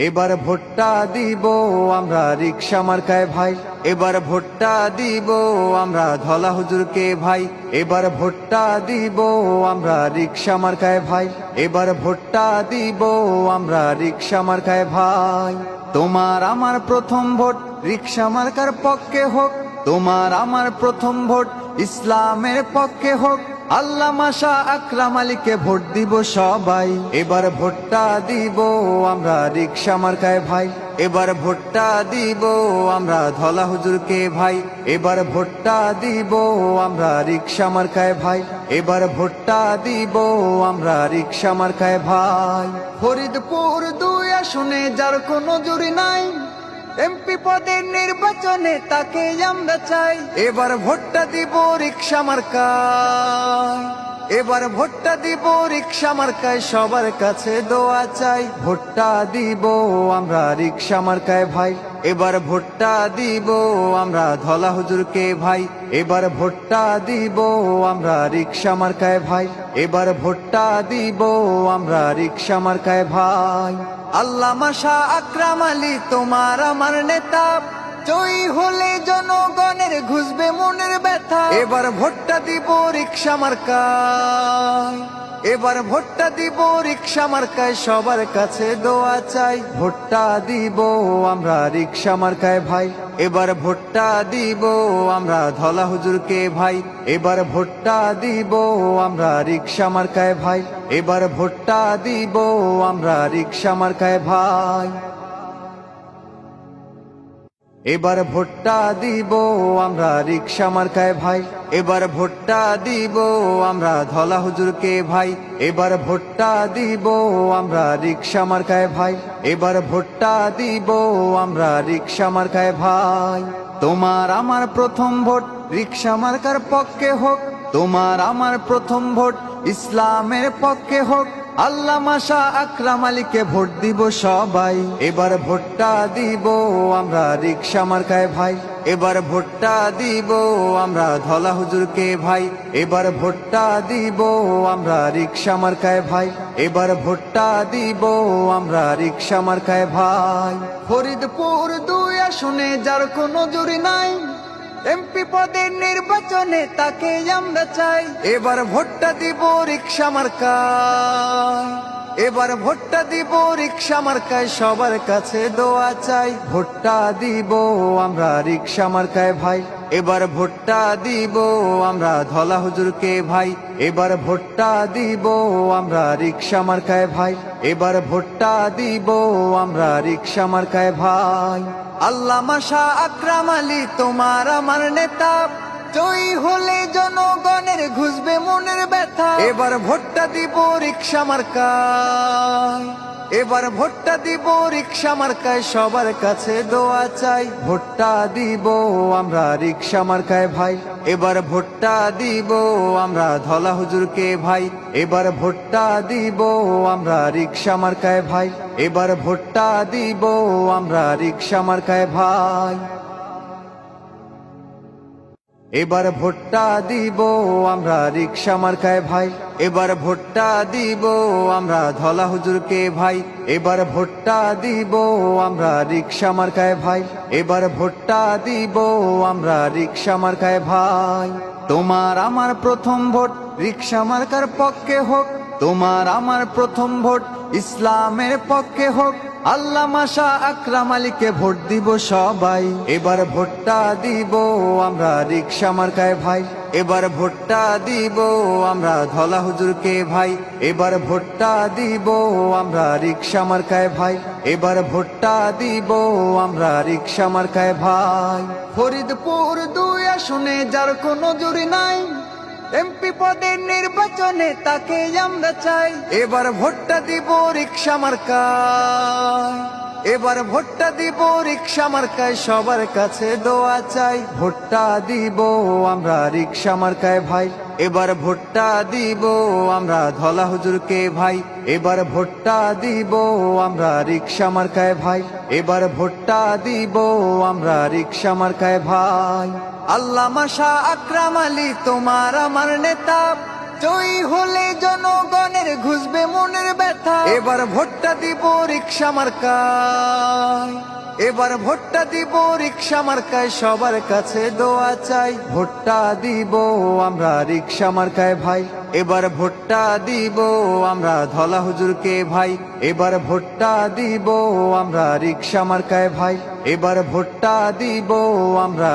এবার ভোটটা দিব আমরা রিকশা মার্কায় ভাই, এবার ভোটটা দিব আমরা ধলা হুজুরকে ভাই, এবার ভোটটা দিব আমরা রিকশা মার্কায় ভাই, এবার ভোটটা দিব আমরা রিকশা মার্কায় ভাই। তোমার আমার প্রথম ভোট রিকশা মার্কার পক্ষে হোক, তোমার আমার প্রথম ভোট ইসলামের পক্ষে হোক। আল্লামা শাহ আকরাম আলীকে ভোট দিব সবাই, এবার ভোটটা দিব আমরা রিকশা মার্কায় ভাই, এবার ভোটটা দিব আমরা ধলা হুজুরকে ভাই, এবার ভোটটা দিব আমরা রিকশা মার্কায় ভাই, এবার ভোটটা দিব আমরা রিকশা মার্কায় ভাই। ফরিদপুর 2 আসনে যার কোনো জুরি নাই, এমপি পদের নির্বাচনে তাকে আমরা চাই, এবার ভোটটা দিব রিকশা মার্কায়, এবার ভোটটা দিব রিকশা মার্কায়, সবার কাছে দোয়া চাই। ভোটটা দিব আমরা রিকশা মার্কায় ভাই, এবার ভোটটা দিব আমরা ধলা হুজুরকে ভাই, এবার ভোটটা দিব আমরা রিকশা মার্কায় ভাই, এবার ভোটটা দিব আমরা রিকশা মার্কায় ভাই। আল্লামা শাহ আকরাম আলী তোমার আমার নেতা, জয়ী হলে জনগণের ঘুষবে মনের ব্যথা, এবার ভোটটা দিব রিকশা মার্কায়, এবার ভোটটা দিব রিকশা মার্কায়, সবার কাছে দোয়া চাই। ভোটটা দিব আমরা রিকশা মার্কায় ভাই, এবার ভোটটা দিব আমরা ধলা হুজুরকে ভাই, এবার ভোটটা দিব আমরা রিকশা মার্কায় ভাই, এবার ভোটটা দিব আমরা রিকশা মার্কায় ভাই। এবার ভোটটা দিব আমরা রিকশা মার্কায় ভাই, এবার ভোটটা দিব আমরা ধলা হুজুরকে ভাই, এবার ভোটটা দিব আমরা রিকশা মার্কায় ভাই, এবার ভোটটা দিব আমরা রিকশা মার্কায় ভাই। তোমার আমার প্রথম ভোট রিকশা মার্কার পক্ষে হোক, তোমার আমার প্রথম ভোট ইসলামের পক্ষে হোক। আল্লামা শাহ আকরাম আলীকে ভোট দিব সবাই, এবার ভোটটা দিব আমরা রিকশা মার্কায় ভাই, এবার ভোটটা দিব আমরা ধলা হুজুরকে ভাই, এবার ভোটটা দিব আমরা রিকশা মার্কায় ভাই, এবার ভোটটা দিব আমরা রিকশা মার্কায় ভাই। ফরিদপুর 2 আসনে যার কোনো জুরি নাই, এমপি পদের নির্বাচনে তাকে আমরা চাই, এবার ভোটটা দিব রিকশা মার্কায়, এবার ভোটটা দিব রিকশা মার্কায়, সবার কাছে দোয়া চাই। ভোটটা দিব আমরা রিকশা মার্কায় ভাই, এবার ভোটটা দিব আমরা ধলা হুজুরকে ভাই, এবার ভোটটা দিব আমরা রিকশা মার্কায় ভাই, এবার ভোটটা দিব আমরা রিকশা মার্কায় ভাই। আল্লামা শাহ আকরাম আলী তোমার আমার নেতা, জয়ী হলে জনগণের ঘুষবে মনের ব্যথা, এবার ভোটটা দিব রিকশা মার্কায়, এবার ভোটটা দিব রিকশা মার্কায়, সবার কাছে দোয়া চাই। ভোটটা দিব আমরা রিকশা মার্কায় ভাই, এবার ভোটটা দিব আমরা ধলা হুজুরকে ভাই, এবার ভোটটা দিব আমরা রিকশা মার্কায় ভাই, এবার ভোটটা দিব আমরা রিকশা মার্কায় ভাই। এবার ভোটটা দিব আমরা রিকশা মার্কায় ভাই, এবার ভোটটা দিব আমরা ধলা হুজুরকে ভাই, এবার ভোটটা দিব আমরা রিকশা মার্কায় ভাই, এবার ভোটটা দিব আমরা রিকশা মার্কায় ভাই। তোমার আমার প্রথম ভোট রিকশা মার্কার পক্ষে হোক, তোমার আমার প্রথম ভোট ইসলামের পক্ষে হোক। আল্লামা শাহ আকরাম আলীকে ভোট দিব সবাই, এবার ভোটটা দিব আমরা রিকশা মার্কায় ভাই, এবার ভোটটা দিব আমরা ধলা হুজুরকে ভাই, এবার ভোটটা দিব আমরা রিকশা মার্কায় ভাই, এবার ভোটটা দিব আমরা রিকশা মার্কায় ভাই। ফরিদপুর 2 আসনে যার কোনো জুরি নাই, এমপি পদের নির্বাচনে তাকে আমরা চাই, এবার ভোটটা দিব রিকশা মার্কায়, এবার ভোটটা দিব রিকশা মার্কায়, সবার কাছে দোয়া চাই। ভোটটা দিব আমরা রিকশা মার্কায় ভাই, এবার ভোটটা দিব আমরা ধলা হুজুরকে ভাই, এবার ভোটটা দিব আমরা রিকশা মার্কায় ভাই, এবার ভোটটা দিব আমরা রিকশা মার্কায় ভাই। আল্লামা শাহ আকরাম আলী তোমার আমার নেতা, জয়ী হলে জনগণের ঘুষবে মনের ব্যথা এবার ভোটটা দিব রিকশা মার্কায় এবার ভোটটা দিব রিকশা মার্কায় সবার কাছে দোয়া চাই ভোটটা দিব আমরা রিকশা মার্কায় ভাই এবার ভোটটা দিব আমরা ধলা হুজুরকে ভাই এবার ভোটটা দিব আমরা রিকশা মার্কায় ভাই এবার ভোটটা দিব আমরা